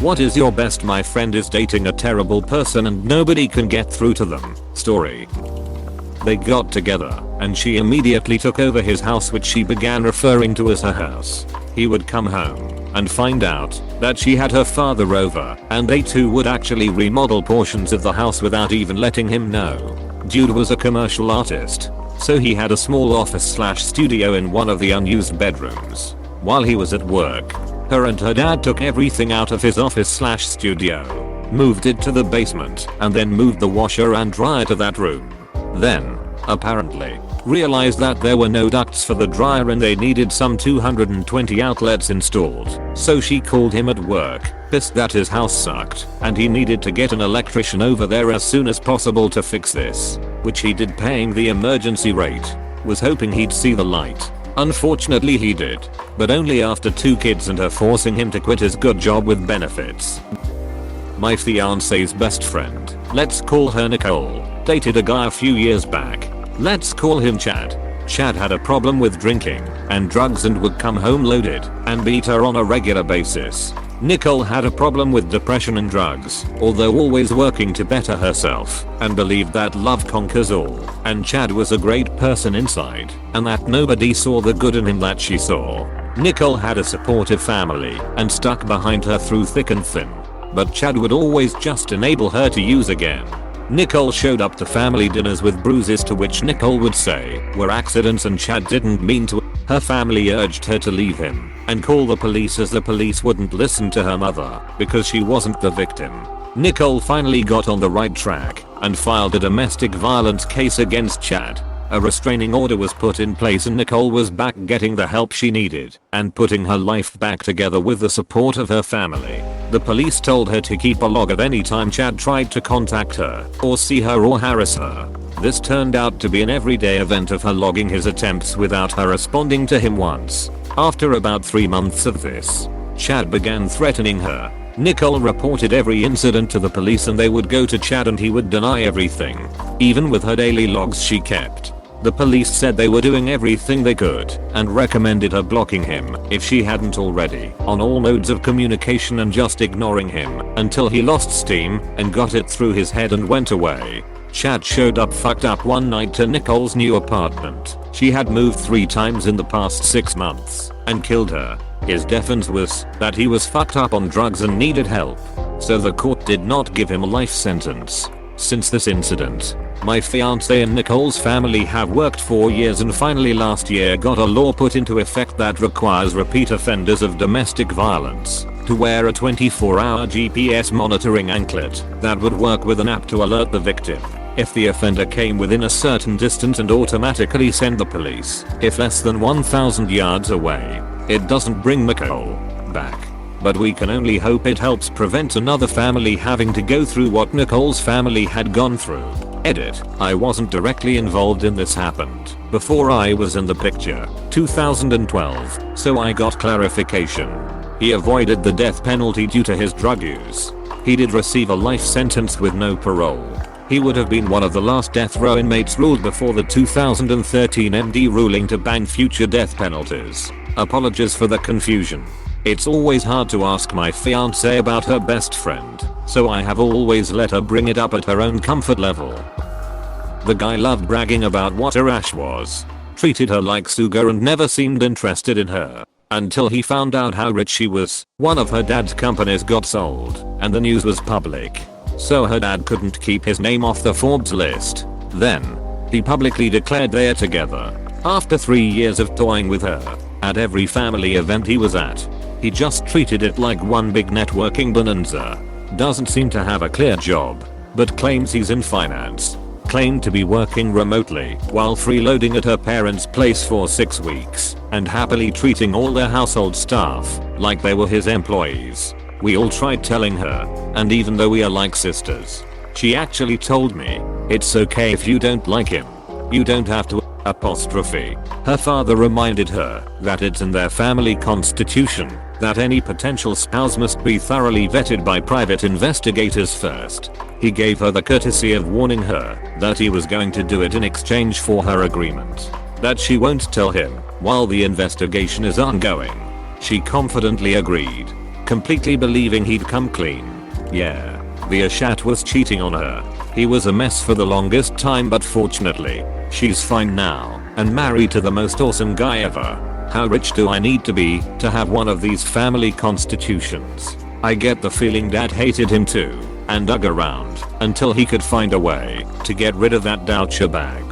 What is your best my friend is dating a terrible person and nobody can get through to them story. They got together and she immediately took over his house, which she began referring to as her house. He would come home and find out that she had her father over, and they two would actually remodel portions of the house without even letting him know. Dude was a commercial artist, so he had a small office/studio in one of the unused bedrooms. While he was at work, her and her dad took everything out of his office/studio, moved it to the basement, and then moved the washer and dryer to that room. Then, apparently, realized that there were no ducts for the dryer and they needed some 220 outlets installed. So she called him at work, pissed that his house sucked and he needed to get an electrician over there as soon as possible to fix this, which he did, paying the emergency rate. Was hoping he'd see the light. Unfortunately he did, but only after 2 kids and her forcing him to quit his good job with benefits. My fiance's best friend, let's call her Nicole, dated a guy a few years back. Let's call him Chad. Chad had a problem with drinking and drugs and would come home loaded and beat her on a regular basis. Nicole had a problem with depression and drugs, although always working to better herself, and believed that love conquers all, and Chad was a great person inside, and that nobody saw the good in him that she saw. Nicole had a supportive family and stuck behind her through thick and thin, but Chad would always just enable her to use again. Nicole showed up to family dinners with bruises, to which Nicole would say were accidents and Chad didn't mean to. Her family urged her to leave him and call the police, as the police wouldn't listen to her mother because she wasn't the victim. Nicole finally got on the right track and filed a domestic violence case against Chad. A restraining order was put in place and Nicole was back getting the help she needed and putting her life back together with the support of her family. The police told her to keep a log of any time Chad tried to contact her or see her or harass her. This turned out to be an everyday event of her logging his attempts without her responding to him once. After about 3 months of this, Chad began threatening her. Nicole reported every incident to the police and they would go to Chad and he would deny everything, even with her daily logs she kept. The police said they were doing everything they could and recommended her blocking him, if she hadn't already, on all modes of communication and just ignoring him until he lost steam and got it through his head and went away. Chad showed up fucked up one night to Nicole's new apartment. She had moved 3 times in the past 6 months and killed her. His defense was that he was fucked up on drugs and needed help, so the court did not give him a life sentence. Since this incident, my fiance and Nicole's family have worked 4 years and finally last year got a law put into effect that requires repeat offenders of domestic violence to wear a 24-hour GPS monitoring anklet that would work with an app to alert the victim if the offender came within a certain distance and automatically send the police if less than 1,000 yards away. It doesn't bring Nicole back, but we can only hope it helps prevent another family having to go through what Nicole's family had gone through. Edit. I wasn't directly involved in this, happened before I was in the picture, 2012, so I got clarification. He avoided the death penalty due to his drug use. He did receive a life sentence with no parole. He would have been one of the last death row inmates ruled before the 2013 MD ruling to ban future death penalties. Apologies for the confusion. It's always hard to ask my fiance about her best friend, so I have always let her bring it up at her own comfort level. The guy loved bragging about what her ash was, treated her like sugar and never seemed interested in her, until he found out how rich she was. One of her dad's companies got sold, and the news was public, so her dad couldn't keep his name off the Forbes list. Then, he publicly declared they are together. After 3 years of toying with her, at every family event he was at, he just treated it like one big networking bonanza. Doesn't seem to have a clear job, but claims he's in finance. Claimed to be working remotely while freeloading at her parents' place for 6 weeks and happily treating all their household staff like they were his employees. We all tried telling her, and even though we are like sisters, she actually told me, it's okay if you don't like him. You don't have to apostrophe. Her father reminded her that it's in their family constitution that any potential spouse must be thoroughly vetted by private investigators first. He gave her the courtesy of warning her that he was going to do it in exchange for her agreement that she won't tell him while the investigation is ongoing. She confidently agreed. completely believing he'd come clean. Yeah, the Ashat was cheating on her. He was a mess for the longest time, but fortunately, she's fine now and married to the most awesome guy ever. How rich do I need to be to have one of these family constitutions? I get the feeling dad hated him too and dug around until he could find a way to get rid of that doucher bag.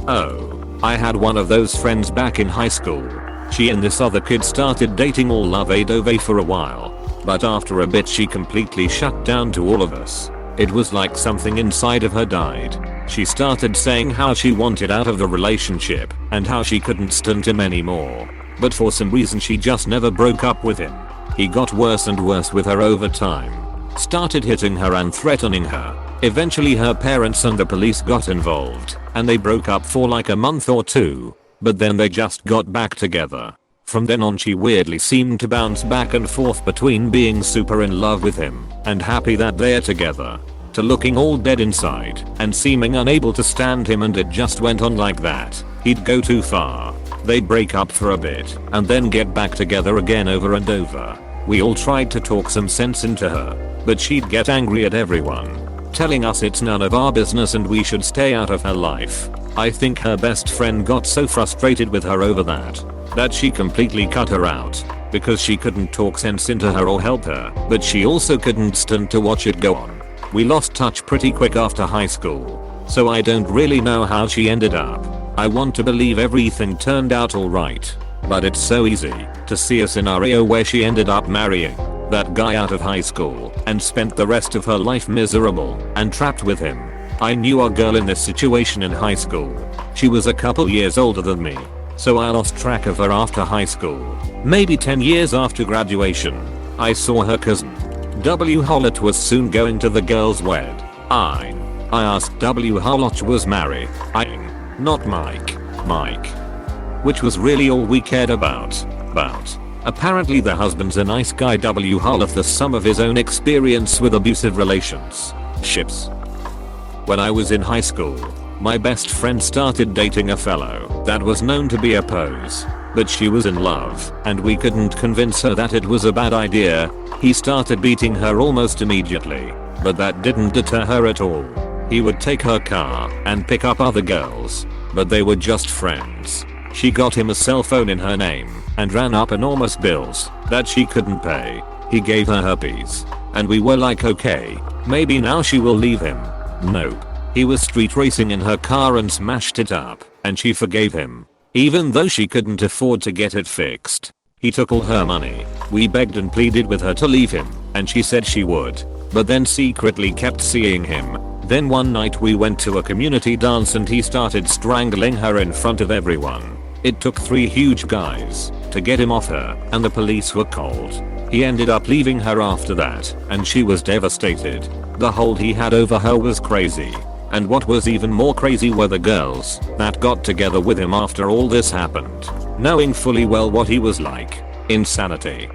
Oh, I had one of those friends back in high school. She and this other kid started dating all love-a-dove for a while, but after a bit she completely shut down to all of us. It was like something inside of her died. She started saying how she wanted out of the relationship and how she couldn't stand him anymore. But for some reason she just never broke up with him. He got worse and worse with her over time. Started hitting her and threatening her. Eventually her parents and the police got involved and they broke up for like a month or two. But then they just got back together. From then on she weirdly seemed to bounce back and forth between being super in love with him and happy that they're together, to looking all dead inside and seeming unable to stand him, and it just went on like that. He'd go too far. They'd break up for a bit and then get back together again over and over. We all tried to talk some sense into her, but she'd get angry at everyone, telling us it's none of our business and we should stay out of her life. I think her best friend got so frustrated with her over that she completely cut her out because she couldn't talk sense into her or help her, but she also couldn't stand to watch it go on. We lost touch pretty quick after high school, so I don't really know how she ended up. I want to believe everything turned out alright, but it's so easy to see a scenario where she ended up marrying that guy out of high school and spent the rest of her life miserable and trapped with him. I knew a girl in this situation in high school. She was a couple years older than me, so I lost track of her after high school. Maybe 10 years after graduation, I saw her cousin W. Hollett was soon going to the girl's wed. I asked W. Hollett was married. Not Mike. Which was really all we cared about. Apparently the husband's a nice guy. W. Hollett has some of his own experience with abusive relationships. When I was in high school, my best friend started dating a fellow that was known to be a pose, but she was in love and we couldn't convince her that it was a bad idea. He started beating her almost immediately, but that didn't deter her at all. He would take her car and pick up other girls, but they were just friends. She got him a cell phone in her name and ran up enormous bills that she couldn't pay. He gave her herpes, and we were like, okay, maybe now she will leave him. Nope. He was street racing in her car and smashed it up, and she forgave him, even though she couldn't afford to get it fixed. He took all her money. We begged and pleaded with her to leave him, and she said she would, but then secretly kept seeing him. Then one night we went to a community dance and he started strangling her in front of everyone. It took 3 huge guys to get him off her, and the police were called. He ended up leaving her after that, and she was devastated. The hold he had over her was crazy. And what was even more crazy were the girls that got together with him after all this happened, knowing fully well what he was like. Insanity.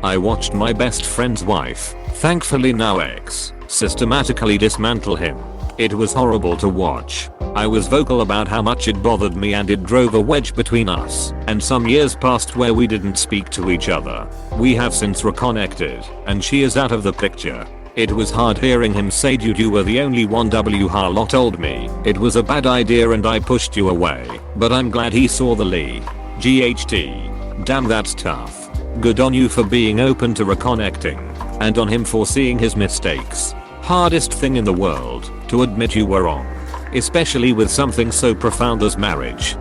I watched my best friend's wife, thankfully now ex, systematically dismantle him. It was horrible to watch. I was vocal about how much it bothered me and it drove a wedge between us, and some years passed where we didn't speak to each other. We have since reconnected, and she is out of the picture. It was hard hearing him say, "Dude, you were the only one." W. Harlow told me it was a bad idea and I pushed you away, but I'm glad he saw the Lee. GHT. Damn, that's tough. Good on you for being open to reconnecting, and on him for seeing his mistakes. Hardest thing in the world to admit you were wrong, especially with something so profound as marriage.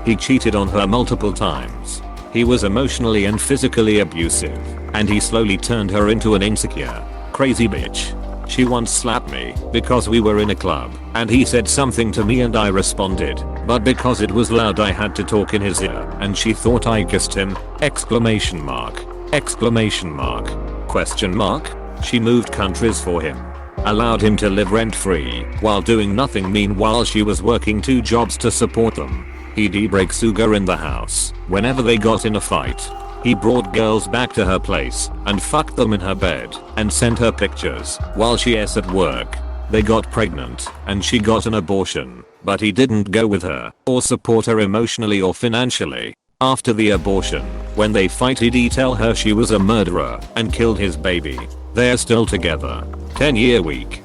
He cheated on her multiple times. He was emotionally and physically abusive, and he slowly turned her into an insecure, crazy bitch. She once slapped me because we were in a club and he said something to me and I responded, but because it was loud I had to talk in his ear and she thought I kissed him. Exclamation mark. Exclamation mark. Question mark. She moved countries for him. Allowed him to live rent free while doing nothing. Meanwhile she was working 2 jobs to support them. He'd break Sugar in the house whenever they got in a fight. He brought girls back to her place and fucked them in her bed and sent her pictures while she is at work. They got pregnant and she got an abortion, but he didn't go with her or support her emotionally or financially. After the abortion, When they fight, he'd tell her she was a murderer and killed his baby. They're still together. 10-year week.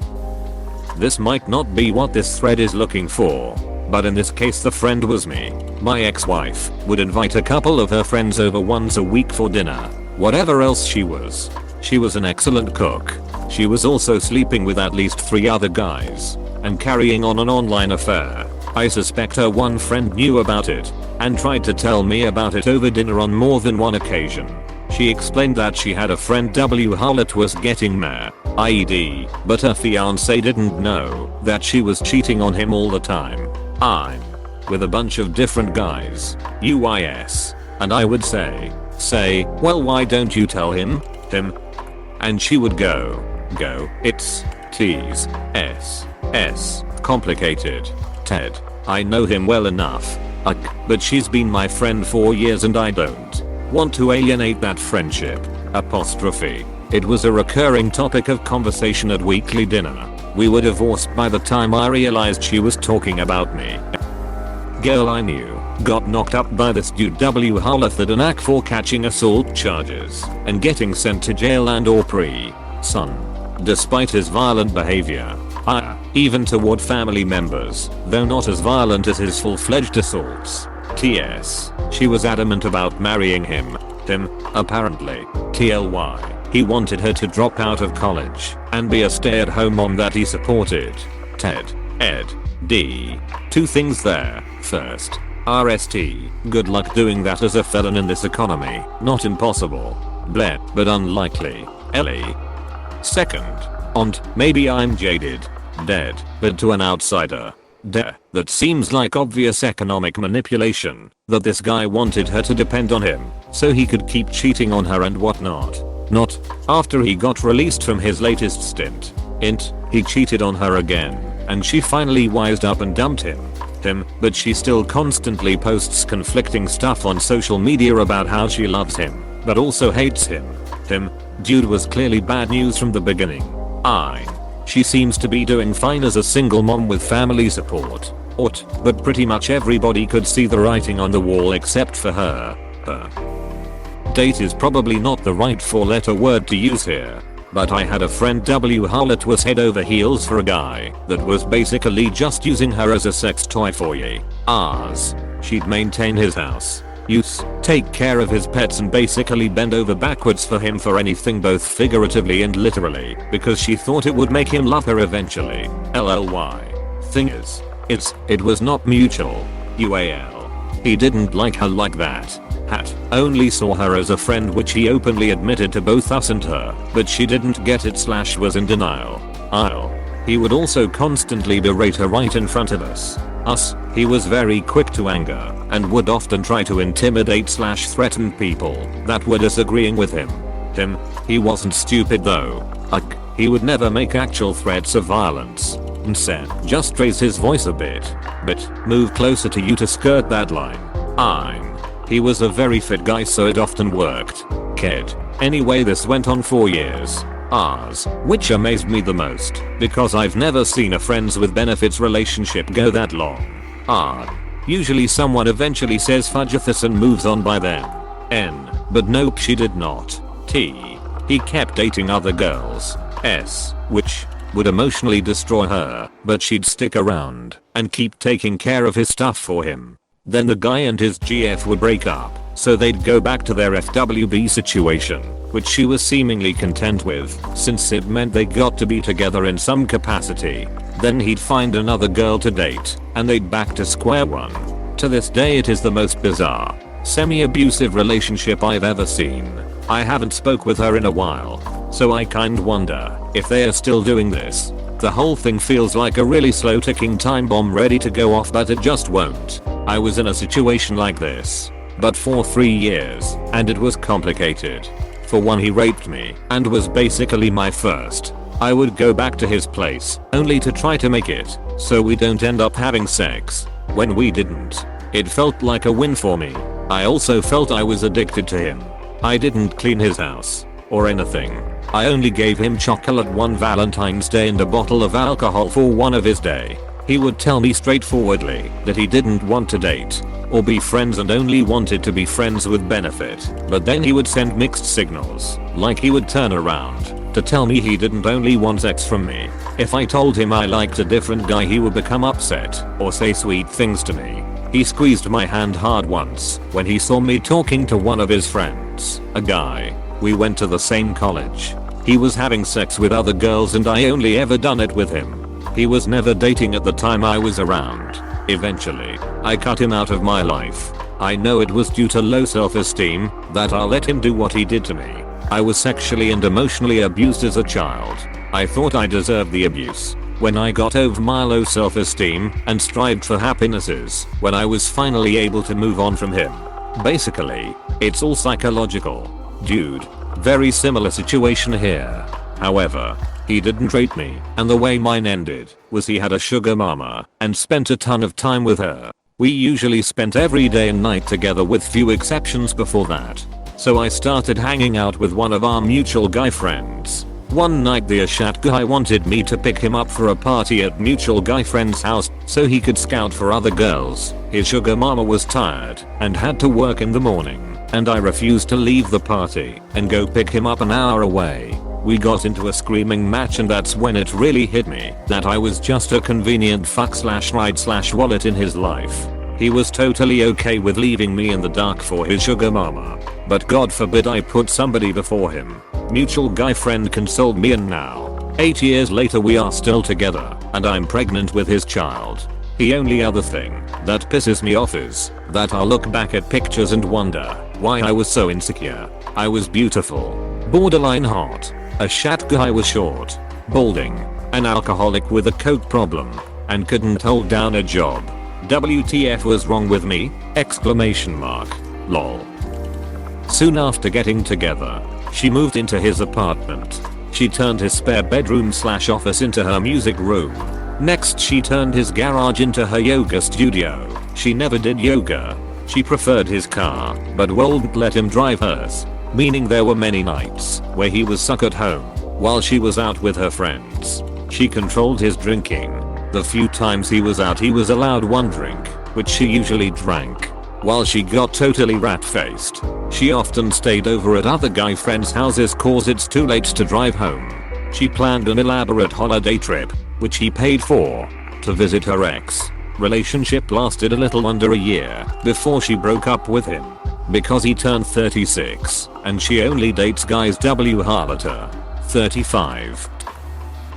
This might not be what this thread is looking for, but in this case the friend was me. My ex-wife would invite a couple of her friends over once a week for dinner. Whatever else she was an excellent cook. She was also sleeping with at least 3 other guys and carrying on an online affair. I suspect her one friend knew about it and tried to tell me about it over dinner on more than one occasion. She explained that she had a friend W. Howlett was getting married, IED, but her fiance didn't know that she was cheating on him all the time. I'm with a bunch of different guys, UIS, and I would say, well, why don't you tell him? And she would go, it's T's, S, complicated. Ted, I know him well enough. But she's been my friend for years and I don't want to alienate that friendship. It was a recurring topic of conversation at weekly dinner. We were divorced by the time I realized she was talking about me. Girl I knew got knocked up by this dude W. Howlett had a knack for catching assault charges and getting sent to jail and or prison. Despite his violent behavior, even toward family members, though not as violent as his full-fledged assaults. T.S. She was adamant about marrying him, apparently. TLY. He wanted her to drop out of college and be a stay-at-home mom that he supported. Ted. Ed. D. 2 things there. First, RST. Good luck doing that as a felon in this economy. Not impossible. Bleh, but unlikely. Ellie. Second, maybe I'm jaded. Dead, but to an outsider. That seems like obvious economic manipulation, that this guy wanted her to depend on him, so he could keep cheating on her and whatnot. Not after he got released from his latest stint. He cheated on her again, and she finally wised up and dumped him, but she still constantly posts conflicting stuff on social media about how she loves him, but also hates him. Dude was clearly bad news from the beginning. She seems to be doing fine as a single mom with family support. But pretty much everybody could see the writing on the wall except for her. Date is probably not the right 4-letter word to use here, but I had a friend W. Howlett was head over heels for a guy that was basically just using her as a sex toy for years. She'd maintain his house, take care of his pets and basically bend over backwards for him for anything both figuratively and literally because she thought it would make him love her eventually. LLY. Thing is, it was not mutual. UAL. He didn't like her like that. Only saw her as a friend, which he openly admitted to both us and her, but she didn't get it / was in denial. He would also constantly berate her right in front of us. He was very quick to anger and would often try to intimidate / threaten people that were disagreeing with him. He wasn't stupid though. He would never make actual threats of violence and said, just raise his voice a bit, move closer to you to skirt that line. He was a very fit guy, so it often worked. Anyway, this went on for years. Which amazed me the most, because I've never seen a friends with benefits relationship go that long. Usually someone eventually says fudgethus and moves on by then. But nope, she did not. He kept dating other girls. Which would emotionally destroy her, but she'd stick around and keep taking care of his stuff for him. Then the guy and his GF would break up, so they'd go back to their FWB situation, which she was seemingly content with, since it meant they got to be together in some capacity. Then he'd find another girl to date, and they'd back to square one. To this day it is the most bizarre, semi-abusive relationship I've ever seen. I haven't spoke with her in a while, so I kind wonder if they are still doing this. The whole thing feels like a really slow ticking time bomb ready to go off, but it just won't. I was in a situation like this, but for 3 years, and it was complicated. For one, he raped me and was basically my first. I would go back to his place only to try to make it so we don't end up having sex. When we didn't, it felt like a win for me. I also felt I was addicted to him. I didn't clean his house or anything. I only gave him chocolate one Valentine's Day and a bottle of alcohol for one of his day. He would tell me straightforwardly that he didn't want to date or be friends and only wanted to be friends with benefit. But then he would send mixed signals, like he would turn around to tell me he didn't only want sex from me. If I told him I liked a different guy, he would become upset or say sweet things to me. He squeezed my hand hard once when he saw me talking to one of his friends, a guy. We went to the same college. He was having sex with other girls and I only ever done it with him. He was never dating at the time I was around. Eventually, I cut him out of my life. I know it was due to low self-esteem that I let him do what he did to me. I was sexually and emotionally abused as a child. I thought I deserved the abuse. When I got over my low self-esteem and strived for happinesses, when I was finally able to move on from him. Basically, it's all psychological. Dude, very similar situation here. However, he didn't rate me, and the way mine ended was he had a sugar mama and spent a ton of time with her. We usually spent every day and night together with few exceptions before that. So I started hanging out with one of our mutual guy friends. One night the Ashat guy wanted me to pick him up for a party at mutual guy friend's house so he could scout for other girls. His sugar mama was tired and had to work in the morning, and I refused to leave the party and go pick him up an hour away. We got into a screaming match, and that's when it really hit me that I was just a convenient fuck/ride/wallet in his life. He was totally okay with leaving me in the dark for his sugar mama. But God forbid I put somebody before him. Mutual guy friend consoled me, and now, 8 years later, we are still together and I'm pregnant with his child. The only other thing that pisses me off is that I look back at pictures and wonder why I was so insecure. I was beautiful, borderline hot. Ashat guy was short, balding, an alcoholic with a coke problem, and couldn't hold down a job. WTF was wrong with me? Exclamation mark. Lol. Soon after getting together, she moved into his apartment. She turned his spare bedroom/office into her music room. Next, she turned his garage into her yoga studio. She never did yoga. She preferred his car, but wouldn't let him drive hers. Meaning there were many nights where he was stuck at home while she was out with her friends. She controlled his drinking. The few times he was out, he was allowed one drink, which she usually drank. While she got totally rat-faced, she often stayed over at other guy friends' houses cause it's too late to drive home. She planned an elaborate holiday trip, which he paid for, to visit her ex. Relationship lasted a little under a year before she broke up with him. Because he turned 36, and she only dates guys Harlota, 35.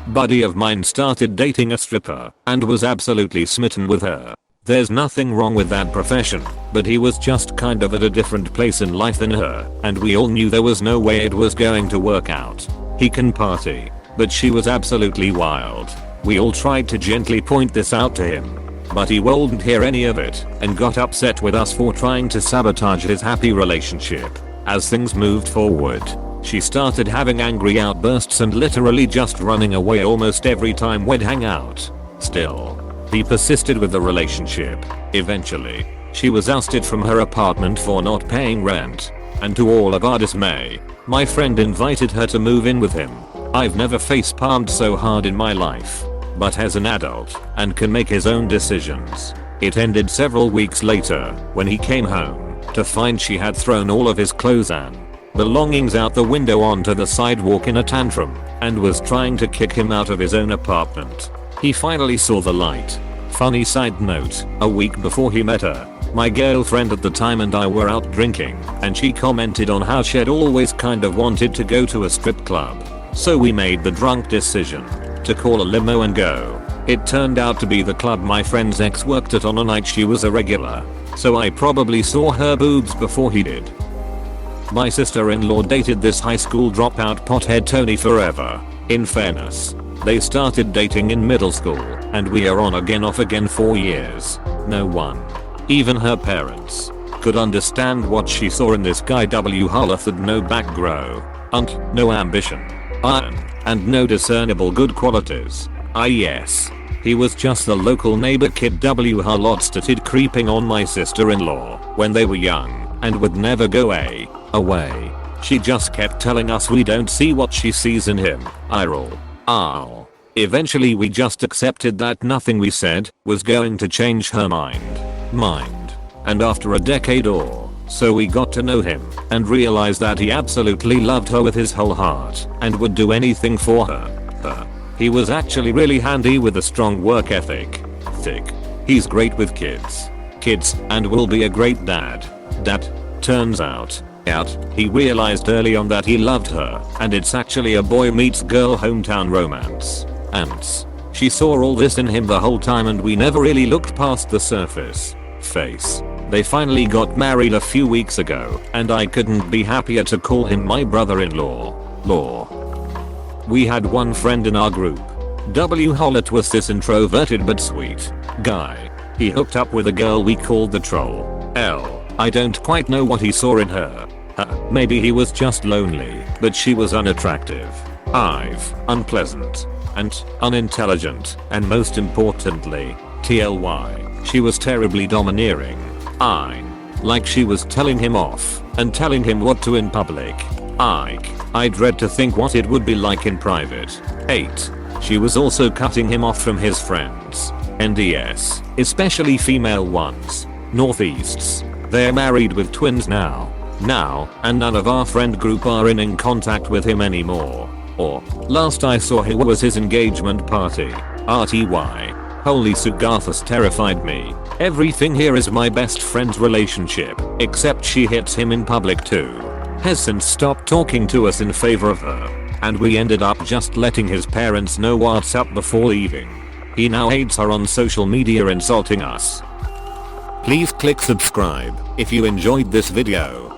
Buddy of mine started dating a stripper and was absolutely smitten with her. There's nothing wrong with that profession, but he was just kind of at a different place in life than her, and we all knew there was no way it was going to work out. He can party, but she was absolutely wild. We all tried to gently point this out to him, but he wouldn't hear any of it and got upset with us for trying to sabotage his happy relationship. As things moved forward, she started having angry outbursts and literally just running away almost every time we'd hang out. Still, he persisted with the relationship. Eventually, she was ousted from her apartment for not paying rent, and to all of our dismay, my friend invited her to move in with him. I've never face-palmed so hard in my life, but as an adult and can make his own decisions. It ended several weeks later when he came home to find she had thrown all of his clothes and belongings out the window onto the sidewalk in a tantrum and was trying to kick him out of his own apartment. He finally saw the light. Funny side note, a week before he met her, my girlfriend at the time and I were out drinking, and she commented on how she'd always kind of wanted to go to a strip club. So we made the drunk decision to call a limo and go. It turned out to be the club my friend's ex worked at on a night she was a regular, so I probably saw her boobs before he did. My sister-in-law dated this high school dropout pothead Tony forever. In fairness, they started dating in middle school, and we are on again off again 4 years. No one, even her parents, could understand what she saw in this guy. Harloth had no background, no ambition, and no discernible good qualities. Yes, he was just the local neighbor kid. Harlot started creeping on my sister-in-law when they were young and would never go away. She just kept telling us we don't see what she sees in him. I roll. Eventually we just accepted that nothing we said was going to change her mind. And after a decade or so we got to know him and realized that he absolutely loved her with his whole heart and would do anything for her. He was actually really handy with a strong work ethic. He's great with kids and will be a great dad. Turns out he realized early on that he loved her and it's actually a boy meets girl hometown romance. And she saw all this in him the whole time and we never really looked past the surface. They finally got married a few weeks ago and I couldn't be happier to call him my brother-in-law. We had one friend in our group. W. Hollett was this introverted but sweet guy. He hooked up with a girl we called the troll. I don't quite know what he saw in her. Maybe he was just lonely, but she was unattractive, unpleasant, and unintelligent, and most importantly, TLY, she was terribly domineering. Like she was telling him off and telling him what to in public. I dread to think what it would be like in private. She was also cutting him off from his friends. NDS, especially female ones. Northeasts. They're married with twins now, and none of our friend group are in contact with him anymore. Or, last I saw he was his engagement party. RTY. Holy Sugathas terrified me. Everything here is my best friend's relationship, except she hits him in public too. Has since stopped talking to us in favor of her, and we ended up just letting his parents know what's up before leaving. He now hates her on social media, insulting us. Please click subscribe if you enjoyed this video.